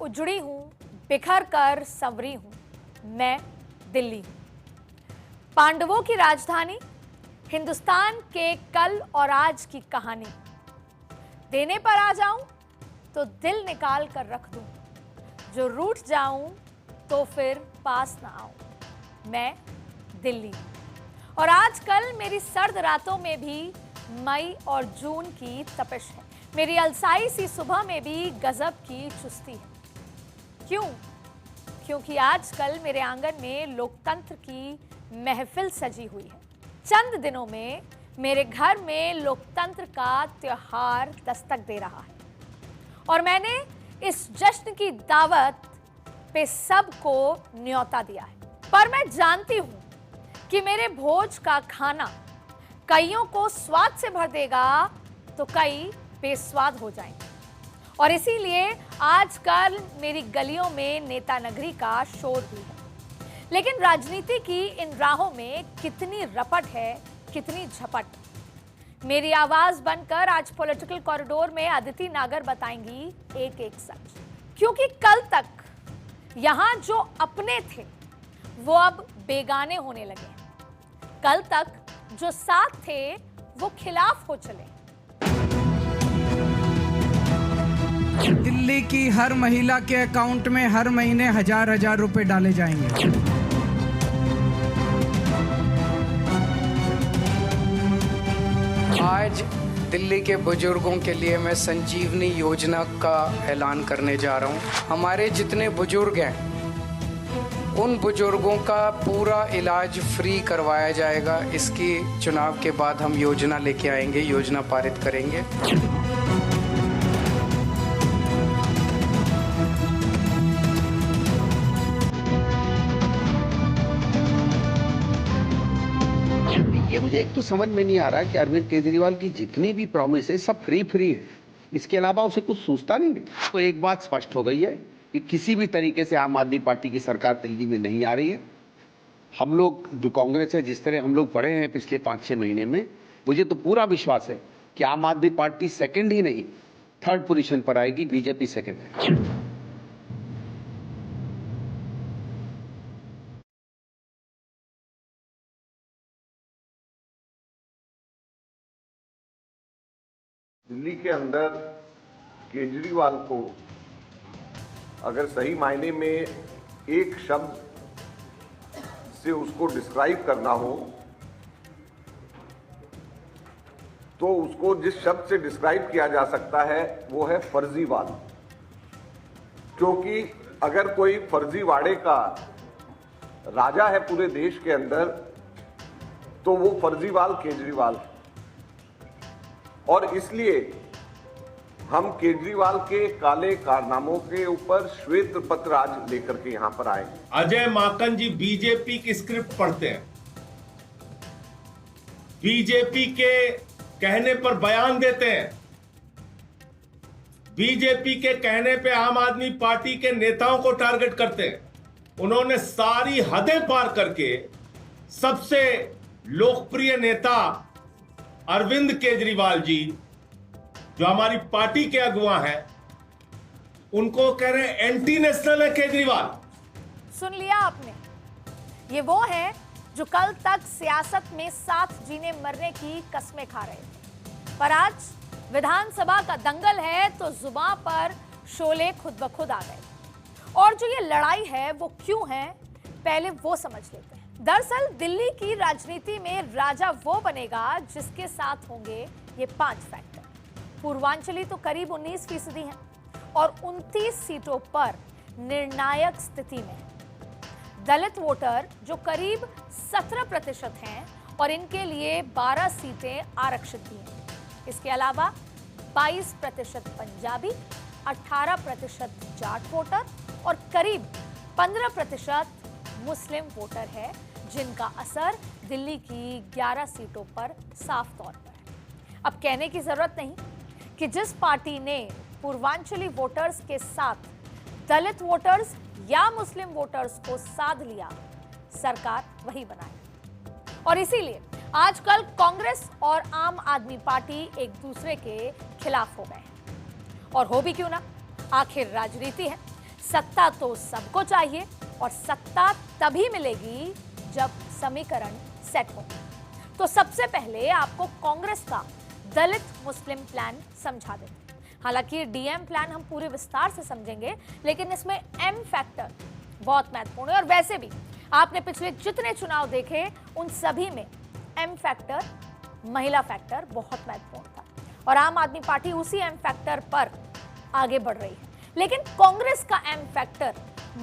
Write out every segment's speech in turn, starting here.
उजड़ी हूं, बिखर कर संवरी हूं, मैं दिल्ली हूं। पांडवों की राजधानी, हिंदुस्तान के कल और आज की कहानी। देने पर आ जाऊं तो दिल निकाल कर रख दूं, जो रूठ जाऊं तो फिर पास ना आऊं, मैं दिल्ली हूं। और आजकल मेरी सर्द रातों में भी मई और जून की तपिश है, मेरी अलसाई सी सुबह में भी गजब की चुस्ती है। क्यों? क्योंकि आजकल मेरे आंगन में लोकतंत्र की महफिल सजी हुई है। चंद दिनों में मेरे घर में लोकतंत्र का त्योहार दस्तक दे रहा है और मैंने इस जश्न की दावत पे सबको न्योता दिया है। पर मैं जानती हूं कि मेरे भोज का खाना कईयों को स्वाद से भर देगा तो कई बेस्वाद हो जाएंगे। और इसीलिए आजकल मेरी गलियों में नेता नगरी का शोर भी है। लेकिन राजनीति की इन राहों में कितनी रपट है, कितनी झपट। मेरी आवाज बनकर आज पॉलिटिकल कॉरिडोर में अदिति नागर बताएंगी एक एक सच। क्योंकि कल तक यहां जो अपने थे वो अब बेगाने होने लगे। कल तक जो साथ थे वो खिलाफ हो चले। दिल्ली की हर महिला के अकाउंट में हर महीने हजार रुपए डाले जाएंगे। आज दिल्ली के बुजुर्गों के लिए मैं संजीवनी योजना का ऐलान करने जा रहा हूं। हमारे जितने बुजुर्ग हैं उन बुजुर्गों का पूरा इलाज फ्री करवाया जाएगा। इसकी चुनाव के बाद हम योजना लेके आएंगे, योजना पारित करेंगे। ये मुझे एक तो समझ में नहीं आ रहा कि अरविंद केजरीवाल की जितनी भी प्रॉमिस है सब फ्री है। इसके अलावा उसे कुछ सोचता नहीं है। तो एक बात स्पष्ट हो गई है कि किसी भी तरीके से आम आदमी पार्टी की सरकार दिल्ली में नहीं आ रही है। हम लोग जो कांग्रेस है, जिस तरह हम लोग पढ़े हैं पिछले 5-6 महीने में, मुझे तो पूरा विश्वास है कि आम आदमी पार्टी सेकंड ही नहीं, थर्ड पोजीशन पर आएगी। बीजेपी सेकंड है। दिल्ली के अंदर केजरीवाल को अगर सही मायने में एक शब्द से उसको डिस्क्राइब करना हो तो उसको जिस शब्द से डिस्क्राइब किया जा सकता है वो है फर्जीवाल। क्योंकि अगर कोई फर्जीवाड़े का राजा है पूरे देश के अंदर तो वो फर्जीवाल केजरीवाल है। और इसलिए हम केजरीवाल के काले कारनामों के ऊपर श्वेत पत्र आज लेकर के यहां पर आए। अजय माकन जी बीजेपी की स्क्रिप्ट पढ़ते हैं, बीजेपी के कहने पर बयान देते हैं, बीजेपी के कहने पे आम आदमी पार्टी के नेताओं को टारगेट करते हैं। उन्होंने सारी हदें पार करके सबसे लोकप्रिय नेता अरविंद केजरीवाल जी, जो हमारी पार्टी के अगुवा हैं, उनको कह रहे हैं एंटी नेशनल है केजरीवाल। सुन लिया आपने? ये वो हैं जो कल तक सियासत में साथ जीने मरने की कस्में खा रहे थे, पर आज विधानसभा का दंगल है तो जुबान पर शोले खुद ब खुद आ गए। और जो ये लड़ाई है वो क्यों है, पहले वो समझ लेते हैं। दरअसल दिल्ली की राजनीति में राजा वो बनेगा जिसके साथ होंगे ये 5 फैक्टर। पूर्वांचली तो करीब 19% हैं और 29 सीटों पर निर्णायक स्थिति में है। दलित वोटर जो करीब 17% हैं और इनके लिए 12 सीटें आरक्षित भी हैं। इसके अलावा 22% पंजाबी, 18% जाट वोटर और करीब 15% मुस्लिम वोटर है, जिनका असर दिल्ली की 11 सीटों पर साफ तौर पर है। अब कहने की जरूरत नहीं कि जिस पार्टी ने पूर्वांचली वोटर्स के साथ दलित वोटर्स या मुस्लिम वोटर्स को साध लिया, सरकार वही बनाए। और इसीलिए आजकल कांग्रेस और आम आदमी पार्टी एक दूसरे के खिलाफ हो गए हैं। और हो भी क्यों ना, आखिर राजनीति है। सत्ता तो सबको चाहिए और सत्ता तभी मिलेगी जब समीकरण सेट हो। तो सबसे पहले आपको कांग्रेस का दलित मुस्लिम प्लान समझा देते हैं। हालांकि ये डीएम प्लान हम पूरे विस्तार से समझेंगे, लेकिन इसमें एम फैक्टर बहुत महत्वपूर्ण है। और वैसे भी आपने पिछले जितने चुनाव देखे उन सभी में एम फैक्टर, महिला फैक्टर बहुत महत्वपूर्ण था और आम आदमी पार्टी उसी एम फैक्टर पर आगे बढ़ रही है। लेकिन कांग्रेस का एम फैक्टर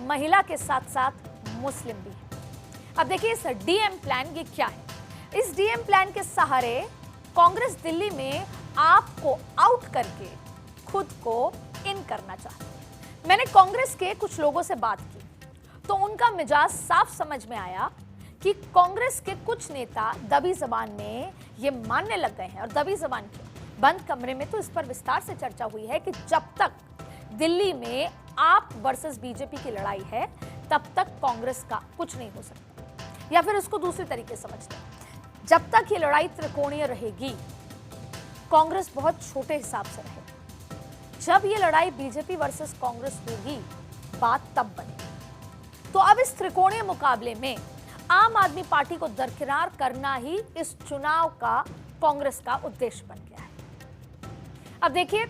महिला के साथ साथ मुस्लिम भी है। अब देखिए इस डीएम प्लान ये क्या है। इस डीएम प्लान के सहारे कांग्रेस दिल्ली में आपको आउट करके खुद को इन करना चाहती है। मैंने कांग्रेस के कुछ लोगों से बात की तो उनका मिजाज साफ समझ में आया कि कांग्रेस के कुछ नेता दबी जबान में ये मानने लग गए हैं। और दबी जबान क्यों? बंद कमरे में तो इस पर विस्तार से चर्चा हुई है कि जब तक दिल्ली में आप वर्सेस बीजेपी की लड़ाई है तब तक कांग्रेस का कुछ नहीं हो सकता। या फिर उसको दूसरे तरीके समझते हैं, जब तक ये लड़ाई त्रिकोणीय रहेगी कांग्रेस बहुत छोटे हिसाब से रहेगी। जब ये लड़ाई बीजेपी वर्सेस कांग्रेस होगी बात तब बनेगी। तो अब इस त्रिकोणीय मुकाबले में आम आदमी पार्टी को दरकिनार करना ही इस चुनाव का कांग्रेस का उद्देश्य बन गया है। अब देखिए,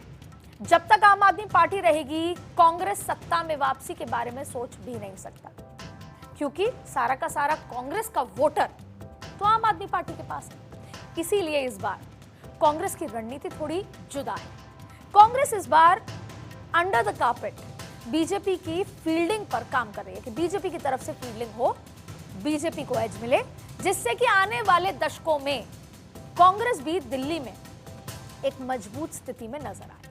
जब तक आम आदमी पार्टी रहेगी कांग्रेस सत्ता में वापसी के बारे में सोच भी नहीं सकता, क्योंकि सारा का सारा कांग्रेस का वोटर तो आम आदमी पार्टी के पास है। इसीलिए इस बार कांग्रेस की रणनीति थोड़ी जुदा है। कांग्रेस इस बार अंडर द कार्पेट बीजेपी की फील्डिंग पर काम कर रही है कि बीजेपी की तरफ से फील्डिंग हो, बीजेपी को एज मिले, जिससे कि आने वाले दशकों में कांग्रेस भी दिल्ली में एक मजबूत स्थिति में नजर आए।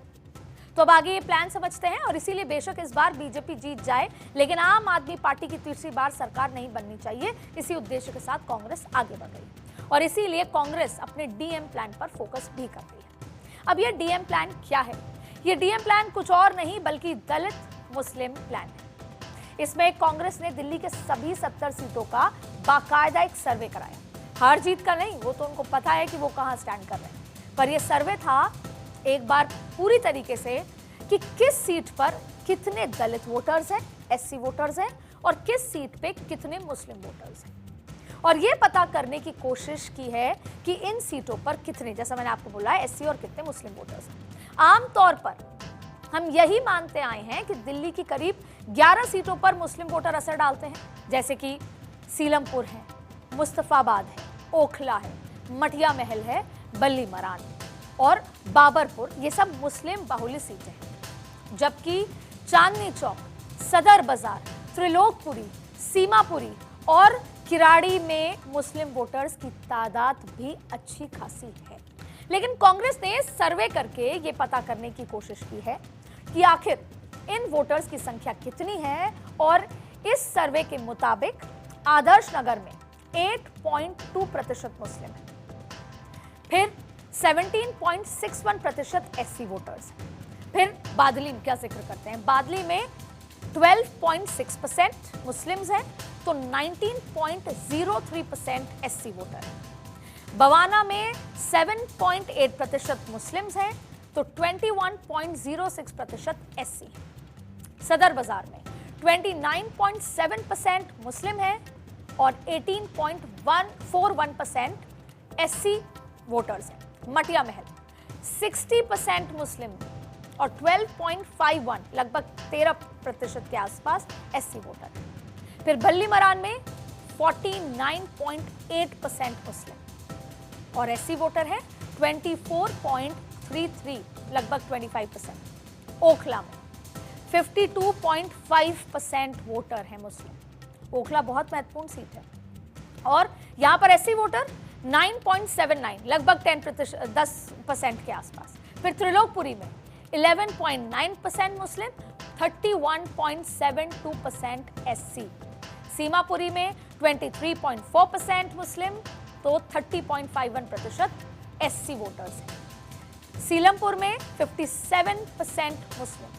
तो अब आगे ये प्लान समझते हैं। और इसीलिए बेशक इस बार बीजेपी जीत जाए, लेकिन आम आदमी पार्टी की तीसरी बार सरकार नहीं बननी चाहिए। इसी उद्देश्य के साथ कांग्रेस आगे बढ़ रही और इसीलिए कांग्रेस अपने डीएम प्लान पर फोकस भी कर रही है। अब ये डीएम प्लान क्या है? ये डीएम प्लान कुछ और नहीं बल्कि दलित मुस्लिम प्लान है। इसमें कांग्रेस ने दिल्ली के सभी 70 सीटों का बाकायदा एक सर्वे कराया। हार जीत का नहीं, वो तो उनको पता है कि वो कहां स्टैंड कर रहे हैं, पर यह सर्वे था एक बार पूरी तरीके से कि किस सीट पर कितने दलित वोटर्स हैं, एससी वोटर्स हैं और किस सीट पे कितने मुस्लिम वोटर्स हैं। और ये पता करने की कोशिश की है कि इन सीटों पर कितने, जैसा मैंने आपको बोला, एससी और कितने मुस्लिम वोटर्स हैं। आमतौर पर हम यही मानते आए हैं कि दिल्ली की करीब 11 सीटों पर मुस्लिम वोटर असर डालते हैं, जैसे कि सीलमपुर है, मुस्तफाबाद है, ओखला है, मटिया महल है, बल्ली मरान और बाबरपुर, ये सब मुस्लिम बाहुल्य सीटें हैं। जबकि चांदनी चौक, सदर बाजार, त्रिलोकपुरी, सीमापुरी और किराड़ी में मुस्लिम वोटर्स की तादाद भी अच्छी खासी है। लेकिन कांग्रेस ने सर्वे करके ये पता करने की कोशिश की है कि आखिर इन वोटर्स की संख्या कितनी है और इस सर्वे के मुताबिक आदर्श नगर में 8.2% मुस्लिम है, फिर 17.61% एससी वोटर्स, फिर बादली का जिक्र करते हैं, बादली में 12.6% मुस्लिम्स हैं तो 19.03% एससी वोटर है। बवाना में 7.8% मुस्लिम्स हैं तो 21.06% एससी। सदर बाजार में 29.7% मुस्लिम है और 18.41% एससी वोटर्स हैं। मटिया महल 60% मुस्लिम और 12.51 लगभग 13% के आसपास एससी वोटर। फिर बल्ली मरान में 49.8% मुस्लिम और एससी वोटर है 24.33 लगभग 25%। ओखला में 52.5% वोटर है मुस्लिम। ओखला बहुत महत्वपूर्ण सीट है और यहां पर एससी वोटर 9.79 लगभग 10% के आसपास। फिर त्रिलोकपुरी में 11.9% मुस्लिम, 31.72% एससी। सीमापुरी में 23.4% मुस्लिम तो 30.51% एससी वोटर्स हैं। सीलमपुर में 57% मुस्लिम,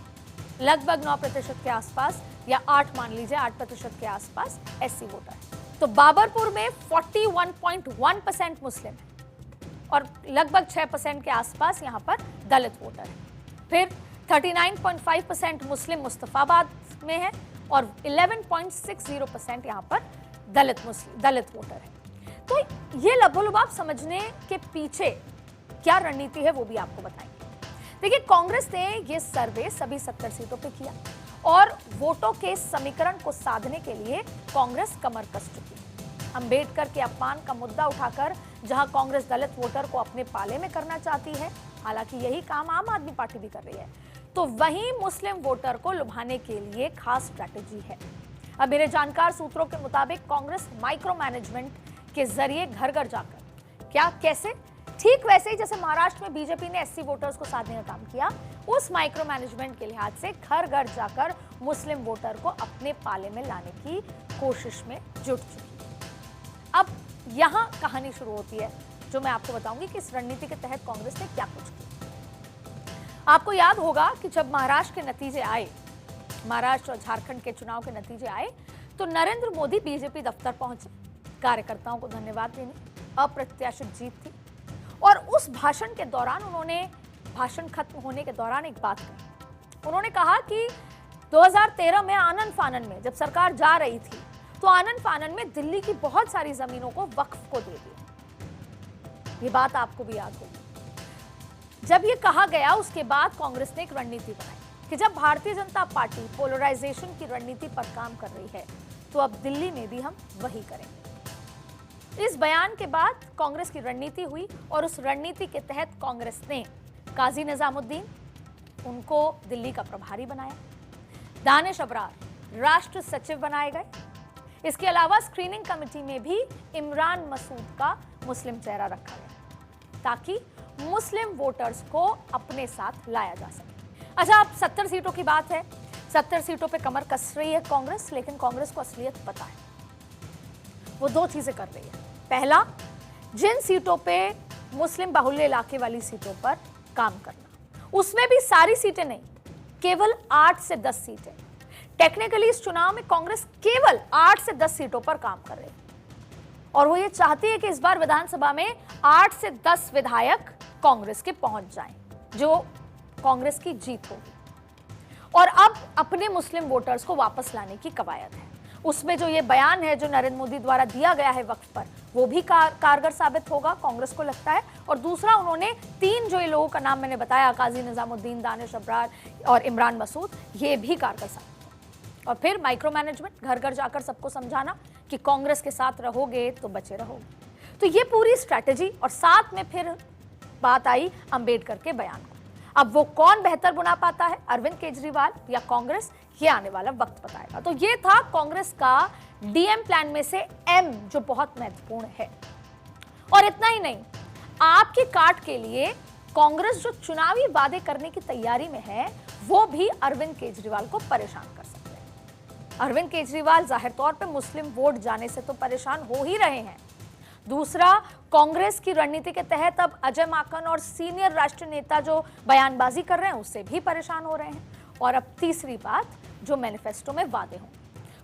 लगभग 9% के आसपास या 8 मान लीजिए 8% के आसपास एससी वोटर है। तो बाबरपुर में 41.1% मुस्लिम है और लगभग 6% के आसपास यहां पर दलित वोटर है। फिर 39.5% मुस्लिम मुस्तफाबाद में है और 11.60% यहाँ पर दलित वोटर है। तो ये लबोलुबाब समझने के पीछे क्या रणनीति है वो भी आपको बताएंगे। देखिए, कांग्रेस ने ये सर्वे सभी 70 सीटों पे किया और वोटों के समीकरण को साधने के लिए कांग्रेस कमर कस चुकी है। अंबेडकर के अपमान का मुद्दा उठाकर जहां कांग्रेस दलित वोटर को अपने पाले में करना चाहती है, हालांकि यही काम आम आदमी पार्टी भी कर रही है, तो वहीं मुस्लिम वोटर को लुभाने के लिए खास स्ट्रैटेजी है। अब मेरे जानकार सूत्रों के मुताबिक कांग्रेस माइक्रो मैनेजमेंट के जरिए घर घर जाकर, क्या कैसे, ठीक वैसे ही जैसे महाराष्ट्र में बीजेपी ने एससी वोटर्स को साधने का काम किया, उस माइक्रो मैनेजमेंट के लिहाज से घर घर जाकर मुस्लिम वोटर को अपने पाले में लाने की कोशिश में जुट चुकी है। अब यहां कहानी शुरू होती है जो मैं आपको बताऊंगी कि इस रणनीति के तहत कांग्रेस ने क्या कुछ किया। आपको याद होगा कि जब महाराष्ट्र के नतीजे आए, महाराष्ट्र और झारखंड के चुनाव के नतीजे आए, तो नरेंद्र मोदी बीजेपी दफ्तर पहुंचे कार्यकर्ताओं को धन्यवाद देने। अप्रत्याशित जीत थी और उस भाषण के दौरान उन्होंने, भाषण खत्म होने के दौरान एक बात कही। उन्होंने कहा कि 2013 में आनन फानन में जब सरकार जा रही थी तो आनन फानन में दिल्ली की बहुत सारी जमीनों को वक्फ को दे दिया। ये बात आपको भी याद होगी। जब ये कहा गया उसके बाद कांग्रेस ने एक रणनीति बनाई कि जब भारतीय जनता पार्टी पोलराइजेशन की रणनीति पर काम कर रही है तो अब दिल्ली में भी हम वही करेंगे। इस बयान के बाद कांग्रेस की रणनीति हुई और उस रणनीति के तहत कांग्रेस ने काजी निजामुद्दीन, उनको दिल्ली का प्रभारी बनाया। दानिश अबरार राष्ट्र सचिव बनाए गए। इसके अलावा स्क्रीनिंग कमेटी में भी इमरान मसूद का मुस्लिम चेहरा रखा गया ताकि मुस्लिम वोटर्स को अपने साथ लाया जा सके। अच्छा, अब 70 सीटों की बात है। 70 सीटों पे कमर कस रही है कांग्रेस, लेकिन कांग्रेस को असलियत पता है। वो दो चीजें कर रही है। पहला, जिन सीटों पे मुस्लिम बाहुल्य इलाके वाली सीटों पर काम करना, उसमें भी सारी सीटें नहीं, केवल 8 से 10 सीटें। टेक्निकली इस चुनाव में कांग्रेस केवल 8 से 10 सीटों पर काम कर रही है और वो ये चाहती है कि इस बार विधानसभा में 8 से 10 विधायक कांग्रेस के पहुंच जाएं, जो कांग्रेस की जीत होगी। और अब अपने मुस्लिम वोटर्स को वापस लाने की कवायद है। उसमें जो ये बयान है जो नरेंद्र मोदी द्वारा दिया गया है वक्फ पर, वो भी कारगर साबित होगा, कांग्रेस को लगता है। और दूसरा, उन्होंने 3 जो ये लोगों का नाम मैंने बताया, काजी निजामुद्दीन, दानिश अबरार और इमरान मसूद, ये भी कारगर साबित होगा। और फिर माइक्रो मैनेजमेंट, घर घर जाकर सबको समझाना कि कांग्रेस के साथ रहोगे तो बचे रहोगे। तो ये पूरी स्ट्रैटेजी, और साथ में फिर बात आई अंबेडकर के बयान को। अब वो कौन बेहतर बुना पाता है, अरविंद केजरीवाल या कांग्रेस, ये आने वाला वक्त बताएगा। तो ये था कांग्रेस का डीएम प्लान में से एम, जो बहुत महत्वपूर्ण है। और इतना ही नहीं, आपकी काट के लिए कांग्रेस जो चुनावी वादे करने की तैयारी में है, वो भी अरविंद केजरीवाल को परेशान कर सकते हैं। अरविंद केजरीवाल जाहिर तौर पे मुस्लिम वोट जाने से तो परेशान हो ही रहे हैं। दूसरा, कांग्रेस की रणनीति के तहत अब अजय माकन और सीनियर राष्ट्रीय नेता जो बयानबाजी कर रहे हैं उससे भी परेशान हो रहे हैं। और अब तीसरी बात, जो मैनिफेस्टो में वादे हों।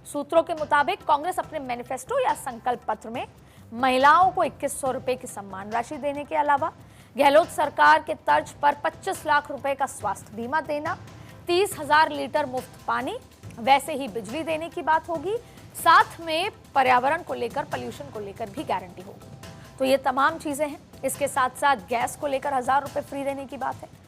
सूत्रों के मुताबिक कांग्रेस अपने मैनिफेस्टो या संकल्प पत्र में महिलाओं को 2100 रुपए की सम्मान राशि देने के अलावा गहलोत सरकार के तर्ज पर 25 लाख रुपए का स्वास्थ्य बीमा देना, 30,000 लीटर मुफ्त पानी, वैसे ही बिजली देने की बात होगी। साथ में पर्यावरण को लेकर, पोल्यूशन को लेकर भी गारंटी होगी। तो ये तमाम चीजें हैं। इसके साथ साथ गैस को लेकर 1000 रुपए फ्री देने की बात है।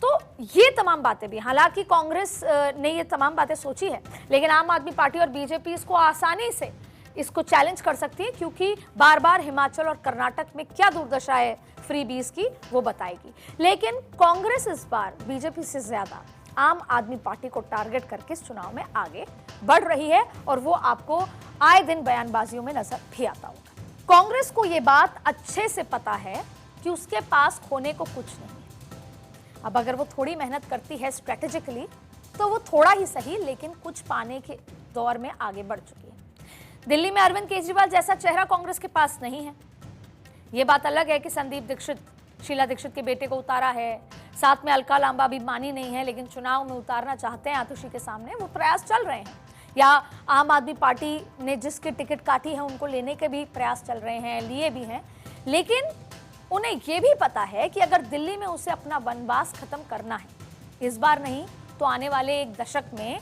तो ये तमाम बातें भी, हालांकि कांग्रेस ने ये तमाम बातें सोची है, लेकिन आम आदमी पार्टी और बीजेपी इसको आसानी से इसको चैलेंज कर सकती है, क्योंकि बार बार हिमाचल और कर्नाटक में क्या दुर्दशा है फ्री बीज की, वो बताएगी। लेकिन कांग्रेस इस बार बीजेपी से ज्यादा आम आदमी पार्टी को टारगेट करके इस चुनाव में आगे बढ़ रही है, और वो आपको आए दिन बयानबाजियों में नजर भी आता होगा। कांग्रेस को ये बात अच्छे से पता है कि उसके पास खोने को कुछ नहीं है। अब अगर वो थोड़ी मेहनत करती है स्ट्रेटेजिकली, तो वो थोड़ा ही सही, लेकिन कुछ पाने के दौर में आगे बढ़ चुकी है। दिल्ली में अरविंद केजरीवाल जैसा चेहरा कांग्रेस के पास नहीं है। ये बात अलग है कि संदीप दीक्षित, शीला दीक्षित के बेटे को उतारा है, साथ में अलका लांबा भी मानी नहीं है, लेकिन चुनाव में उतारना चाहते हैं आतिशी के सामने, वो प्रयास चल रहे हैं। या आम आदमी पार्टी ने जिसकी टिकट काटी है उनको लेने के भी प्रयास चल रहे हैं, लिए भी हैं। लेकिन उन्हें यह भी पता है कि अगर दिल्ली में उसे अपना वनवास खत्म करना है इस बार नहीं तो आने वाले एक दशक में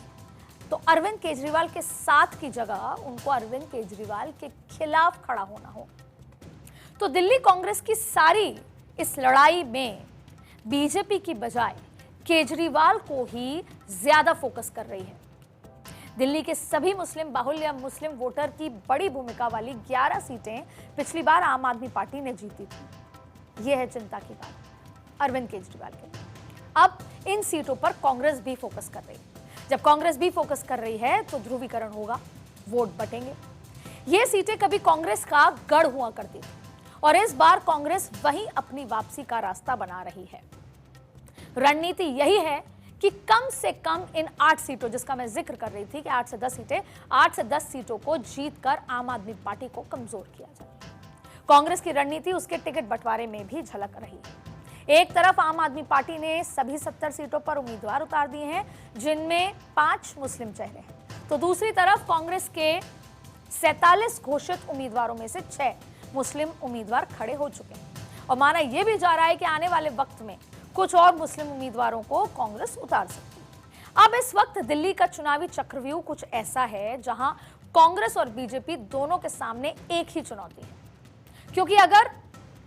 तो अरविंद केजरीवाल के साथ की जगह उनको अरविंद केजरीवाल के खिलाफ खड़ा होना हो। तो दिल्ली कांग्रेस की सारी इस लड़ाई में बीजेपी की बजाय केजरीवाल को ही ज्यादा फोकस कर रही है। दिल्ली के सभी मुस्लिम बाहुल्य या मुस्लिम वोटर की बड़ी भूमिका वाली 11 सीटें पिछली बार आम आदमी पार्टी ने जीती थी। यह है चिंता की बात अरविंद केजरीवाल के लिए। अब इन सीटों पर कांग्रेस भी फोकस कर रही है। जब कांग्रेस भी फोकस कर रही है तो ध्रुवीकरण होगा, वोट बटेंगे। ये सीटें कभी कांग्रेस का गढ़ हुआ करती थी और इस बार कांग्रेस वहीं अपनी वापसी का रास्ता बना रही है। रणनीति यही है कि कम से कम इन 8 सीटों, जिसका मैं जिक्र कर रही थी कि 8 से 10 सीटें, 8 से 10 सीटों को जीतकर आम आदमी पार्टी को कमजोर किया जाए। कांग्रेस की रणनीति उसके टिकट बंटवारे में भी झलक रही है। एक तरफ आम आदमी पार्टी ने सभी 70 सीटों पर उम्मीदवार उतार दिए हैं, जिनमें 5 मुस्लिम चेहरे हैं, तो दूसरी तरफ कांग्रेस के 47 घोषित उम्मीदवारों में से 6 मुस्लिम उम्मीदवार खड़े हो चुके हैं और माना यह भी जा रहा है कि आने वाले वक्त में कुछ और मुस्लिम उम्मीदवारों को कांग्रेस उतार सकती है। अब इस वक्त दिल्ली का चुनावी चक्रव्यूह कुछ ऐसा है जहां कांग्रेस और बीजेपी दोनों के सामने एक ही चुनौती है, क्योंकि अगर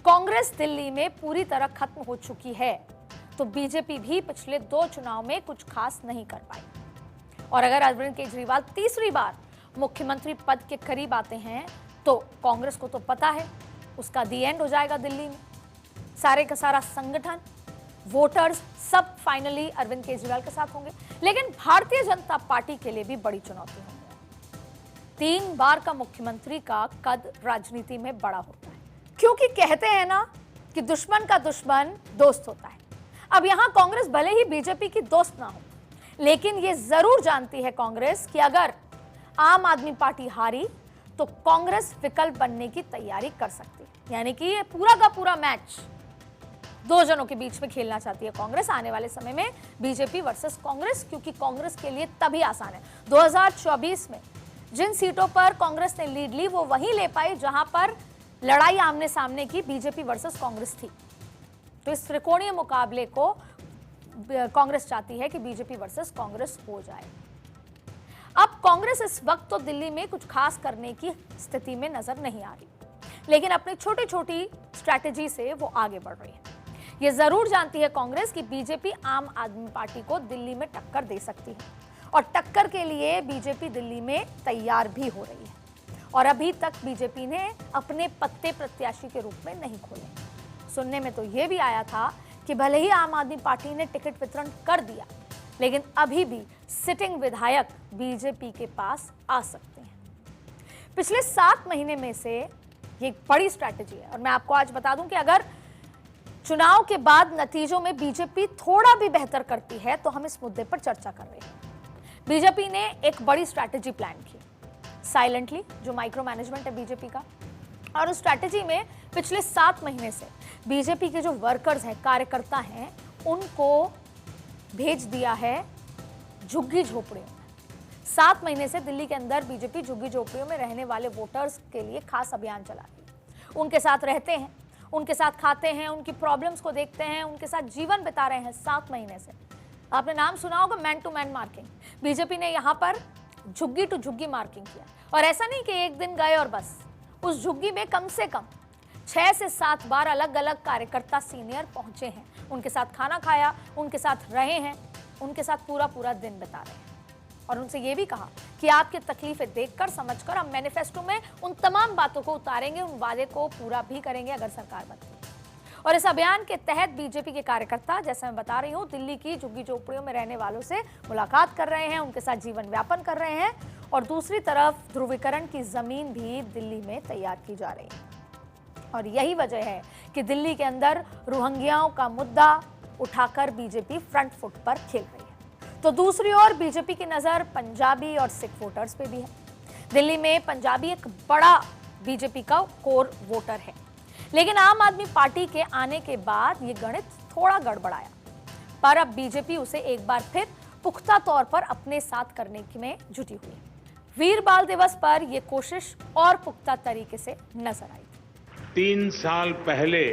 कांग्रेस दिल्ली में पूरी तरह खत्म हो चुकी है तो बीजेपी भी पिछले 2 चुनाव में कुछ खास नहीं कर पाई। और अगर अरविंद केजरीवाल तीसरी बार मुख्यमंत्री पद के करीब आते हैं तो कांग्रेस को तो पता है उसका दी एंड हो जाएगा। दिल्ली में सारे का सारा संगठन, वोटर्स सब फाइनली अरविंद केजरीवाल के साथ होंगे। लेकिन भारतीय जनता पार्टी के लिए भी बड़ी चुनौती होगी। 3 बार का मुख्यमंत्री का कद राजनीति में बड़ा होता है, क्योंकि कहते हैं ना कि दुश्मन का दुश्मन दोस्त होता है। अब यहां कांग्रेस भले ही बीजेपी की दोस्त ना हो, लेकिन ये जरूर जानती है कांग्रेस कि अगर आम आदमी पार्टी हारी तो कांग्रेस विकल्प बनने की तैयारी कर सकती है। यानी कि ये पूरा का पूरा मैच 2 जनों के बीच में खेलना चाहती है कांग्रेस आने वाले समय में, बीजेपी वर्सेस कांग्रेस, क्योंकि कांग्रेस के लिए तभी आसान है। 2024 में जिन सीटों पर कांग्रेस ने लीड ली वो वहीं ले पाई जहां पर लड़ाई आमने सामने की बीजेपी वर्सेस कांग्रेस थी। तो इस त्रिकोणीय मुकाबले को कांग्रेस चाहती है कि बीजेपी वर्सेस कांग्रेस हो जाए। अब कांग्रेस इस वक्त तो दिल्ली में कुछ खास करने की स्थिति में नजर नहीं आ रही, लेकिन अपनी छोटी छोटी स्ट्रैटेजी से वो आगे बढ़ रही है। ये जरूर जानती है कांग्रेस कि बीजेपी आम आदमी पार्टी को दिल्ली में टक्कर दे सकती है और टक्कर के लिए बीजेपी दिल्ली में तैयार भी हो रही है। और अभी तक बीजेपी ने अपने पत्ते प्रत्याशी के रूप में नहीं खोले। सुनने में तो ये भी आया था कि भले ही आम आदमी पार्टी ने टिकट वितरण कर दिया, लेकिन अभी भी सिटिंग विधायक बीजेपी के पास आ सकते हैं। पिछले 7 महीने में से ये एक बड़ी स्ट्रैटेजी है और मैं आपको आज बता दूं कि अगर चुनाव के बाद नतीजों में बीजेपी थोड़ा भी बेहतर करती है तो हम इस मुद्दे पर चर्चा कर रहे हैं। बीजेपी ने एक बड़ी स्ट्रैटेजी प्लान की साइलेंटली, जो माइक्रो मैनेजमेंट है बीजेपी का, और उस स्ट्रैटेजी में पिछले 7 महीने से बीजेपी के जो वर्कर्स हैं, कार्यकर्ता हैं, उनको भेज दिया है झुग्गी झोपड़ियों में। 7 महीने से दिल्ली के अंदर बीजेपी झुग्गी झोपड़ियों में रहने वाले वोटर्स के लिए खास अभियान चला रही है। उनके साथ रहते हैं, उनके साथ खाते हैं, उनकी प्रॉब्लम्स को देखते हैं, उनके साथ जीवन बिता रहे हैं 7 महीने से। आपने नाम सुना होगा man to man marking. BJP ने यहाँ पर झुग्गी टू झुग्गी मार्किंग किया और ऐसा नहीं कि एक दिन गए और बस। उस झुग्गी में कम से कम 6 से 7 बार अलग अलग कार्यकर्ता सीनियर पहुंचे हैं, उनके साथ खाना खाया, उनके साथ रहे हैं, उनके साथ पूरा दिन बिता रहे हैं और उनसे ये भी कहा कि आपकी तकलीफें देखकर समझकर हम मैनिफेस्टो में उन तमाम बातों को उतारेंगे, उन वादे को पूरा भी करेंगे अगर सरकार बनती है। और इस अभियान के तहत बीजेपी के कार्यकर्ता, जैसे मैं बता रही हूँ, दिल्ली की झुग्गी झोपड़ियों में रहने वालों से मुलाकात कर रहे हैं, उनके साथ जीवन व्यापन कर रहे हैं और दूसरी तरफ ध्रुवीकरण की जमीन भी दिल्ली में तैयार की जा रही है। और यही वजह है कि दिल्ली के अंदर रोहिंग्याओं का मुद्दा उठाकर बीजेपी फ्रंट फुट पर खेल रही है। तो दूसरी ओर बीजेपी की नजर पंजाबी और सिख वोटर्स पे भी है। दिल्ली में पंजाबी एक बड़ा बीजेपी का कोर वोटर है, लेकिन आम आदमी पार्टी के आने के बाद ये गणित थोड़ा गड़बड़ाया, पर अब बीजेपी उसे एक बार फिर पुख्ता तौर पर अपने साथ करने में जुटी हुई है। वीर बाल दिवस पर यह कोशिश और पुख्ता तरीके से नजर आई। 3 साल पहले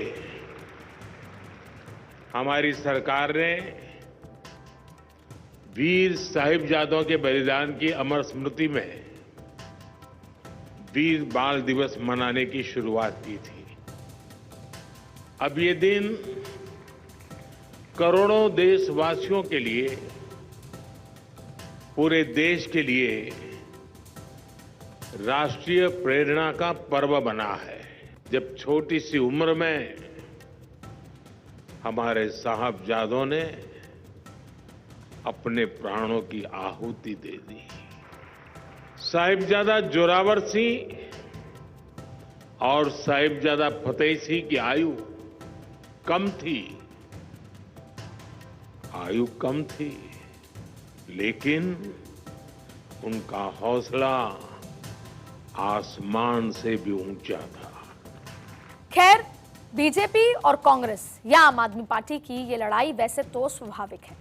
हमारी सरकार ने वीर साहिबजादों के बलिदान की अमर स्मृति में वीर बाल दिवस मनाने की शुरुआत की थी। अब ये दिन करोड़ों देशवासियों के लिए, पूरे देश के लिए राष्ट्रीय प्रेरणा का पर्व बना है। जब छोटी सी उम्र में हमारे साहबजादों ने अपने प्राणों की आहुति दे दी। साहिबजादा जोरावर सिंह और साहिबजादा फतेह सिंह की आयु कम थी, लेकिन उनका हौसला आसमान से भी ऊंचा था। खैर, बीजेपी और कांग्रेस या आम आदमी पार्टी की ये लड़ाई वैसे तो स्वाभाविक है,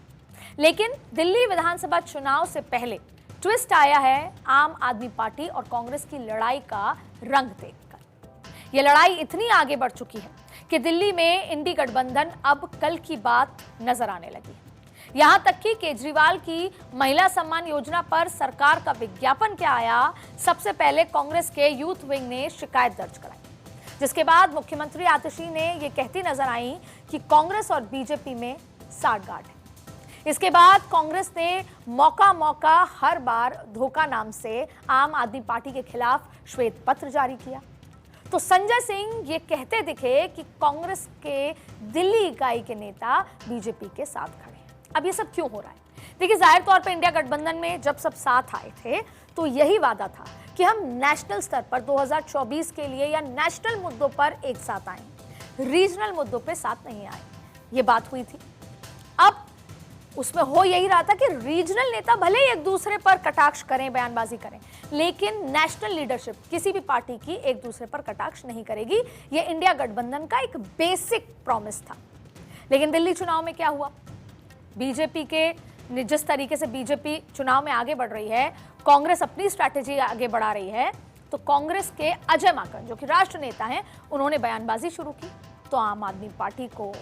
लेकिन दिल्ली विधानसभा चुनाव से पहले ट्विस्ट आया है आम आदमी पार्टी और कांग्रेस की लड़ाई का रंग देखकर। यह लड़ाई इतनी आगे बढ़ चुकी है कि दिल्ली में इंडी गठबंधन अब कल की बात नजर आने लगी है। यहां तक कि केजरीवाल की महिला सम्मान योजना पर सरकार का विज्ञापन क्या आया, सबसे पहले कांग्रेस के यूथ विंग ने शिकायत दर्ज कराई, जिसके बाद मुख्यमंत्री आतिशी ने यह कहती नजर आई कि कांग्रेस और बीजेपी में साठगांठ है। इसके बाद कांग्रेस ने मौका हर बार धोखा नाम से आम आदमी पार्टी के खिलाफ श्वेत पत्र जारी किया। तो संजय सिंह ये कहते दिखे कि कांग्रेस के दिल्ली इकाई के नेता बीजेपी के साथ खड़े हैं। अब ये सब क्यों हो रहा है? देखिए, जाहिर तौर पर इंडिया गठबंधन में जब सब साथ आए थे तो यही वादा था कि हम नेशनल स्तर पर 2024 के लिए या नेशनल मुद्दों पर एक साथ आएंगे, रीजनल मुद्दों पे साथ नहीं आए, ये बात हुई थी। अब उसमें हो यही रहा था कि रीजनल नेता भले ही एक दूसरे पर कटाक्ष करें, बयानबाजी करें, लेकिन नेशनल लीडरशिप किसी भी पार्टी की एक दूसरे पर कटाक्ष नहीं करेगी। यह इंडिया गठबंधन का एक बेसिक प्रॉमिस था। लेकिन दिल्ली चुनाव में क्या हुआ? बीजेपी के जिस तरीके से बीजेपी चुनाव में आगे बढ़ रही है, कांग्रेस अपनी स्ट्रैटेजी आगे बढ़ा रही है, तो कांग्रेस के अजय माकन जो कि राष्ट्र नेता हैं, उन्होंने बयानबाजी शुरू की। तो आम आदमी पार्टी को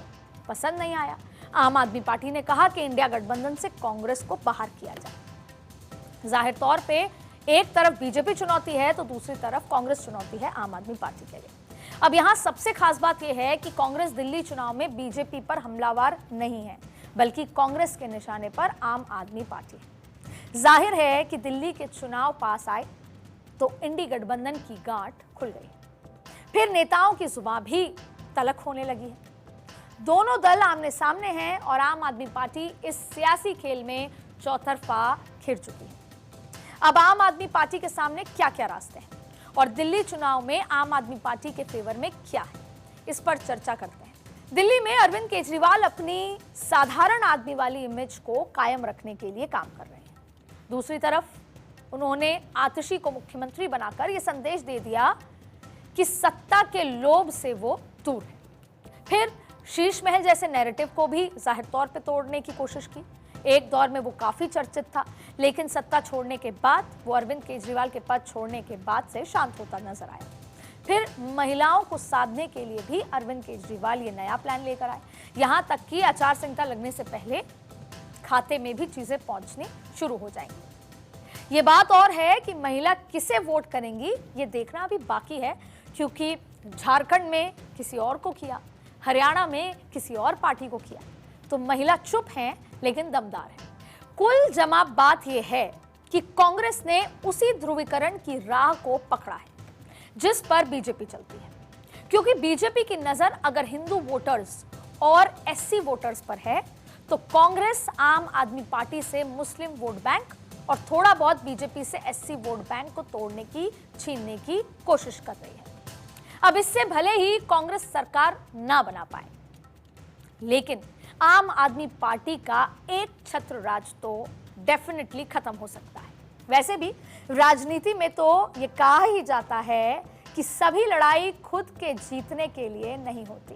पसंद नहीं आया। आम आदमी पार्टी ने कहा कि इंडिया गठबंधन से कांग्रेस को बाहर किया जाए। जाहिर तौर पे एक तरफ बीजेपी चुनौती है तो दूसरी तरफ कांग्रेस चुनौती है आम आदमी पार्टी के लिए। अब यहां सबसे खास बात यह है कि कांग्रेस दिल्ली चुनाव में बीजेपी पर हमलावर नहीं है, बल्कि कांग्रेस के निशाने पर आम आदमी पार्टी है। जाहिर है कि दिल्ली के चुनाव पास आए तो इंडी गठबंधन की गांठ खुल गई। फिर नेताओं की जुबान भी तलक होने लगी है। दोनों दल आमने सामने हैं और आम आदमी पार्टी इस सियासी खेल में चौतरफा घिर चुकी है। अब आम आदमी पार्टी के सामने क्या क्या रास्ते हैं और दिल्ली चुनाव में आम आदमी पार्टी के फेवर में क्या है, इस पर चर्चा करते हैं। दिल्ली में अरविंद केजरीवाल अपनी साधारण आदमी वाली इमेज को कायम रखने के लिए काम कर रहे हैं। दूसरी तरफ उन्होंने आतिशी को मुख्यमंत्री बनाकर यह संदेश दे दिया कि सत्ता के लोभ से वो दूर है। फिर शीश महल जैसे नैरेटिव को भी जाहिर तौर पे तोड़ने की कोशिश की। एक दौर में वो काफी चर्चित था, लेकिन सत्ता छोड़ने के बाद वो अरविंद केजरीवाल के पद छोड़ने के बाद से शांत होता नजर आया। फिर महिलाओं को साधने के लिए भी अरविंद केजरीवाल ये नया प्लान लेकर आए। यहां तक कि आचार संहिता लगने से पहले खाते में भी चीजें पहुंचनी शुरू हो जाएंगी। ये बात और है कि महिला किसे वोट करेंगी ये देखना अभी बाकी है, क्योंकि झारखंड में किसी और को किया, हरियाणा में किसी और पार्टी को किया, तो महिला चुप हैं लेकिन दमदार है। कुल जमा बात यह है कि कांग्रेस ने उसी ध्रुवीकरण की राह को पकड़ा है जिस पर बीजेपी चलती है, क्योंकि बीजेपी की नजर अगर हिंदू वोटर्स और एससी वोटर्स पर है तो कांग्रेस आम आदमी पार्टी से मुस्लिम वोट बैंक और थोड़ा बहुत बीजेपी से एससी वोट बैंक को तोड़ने की, छीनने की कोशिश कर रही है। अब इससे भले ही कांग्रेस सरकार ना बना पाए, लेकिन आम आदमी पार्टी का एक छत्र राज तो डेफिनेटली खत्म हो सकता है। वैसे भी राजनीति में तो ये कहा ही जाता है कि सभी लड़ाई खुद के जीतने के लिए नहीं होती,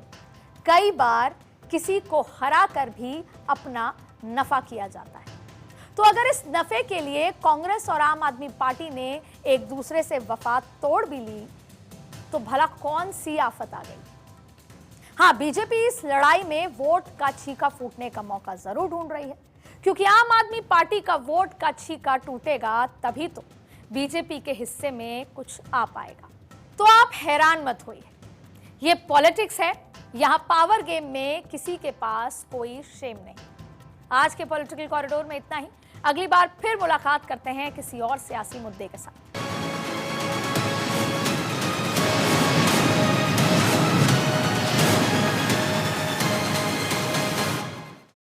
कई बार किसी को हरा कर भी अपना नफा किया जाता है। तो अगर इस नफे के लिए कांग्रेस और आम आदमी पार्टी ने एक दूसरे से वफा तोड़ भी ली तो भला कौन सी आफत आ गई? हाँ, बीजेपी इस लड़ाई में वोट का छीका फूटने का मौका जरूर ढूंढ रही है, क्योंकि आम आदमी पार्टी का वोट का छीका टूटेगा तभी तो बीजेपी के हिस्से में कुछ आ पाएगा। तो आप हैरान मत होइए, ये पॉलिटिक्स है, यहां पावर गेम में किसी के पास कोई शेम नहीं। आज के पॉलिटिकल कॉरिडोर में इतना ही। अगली बार फिर मुलाकात करते हैं किसी और सियासी मुद्दे के साथ।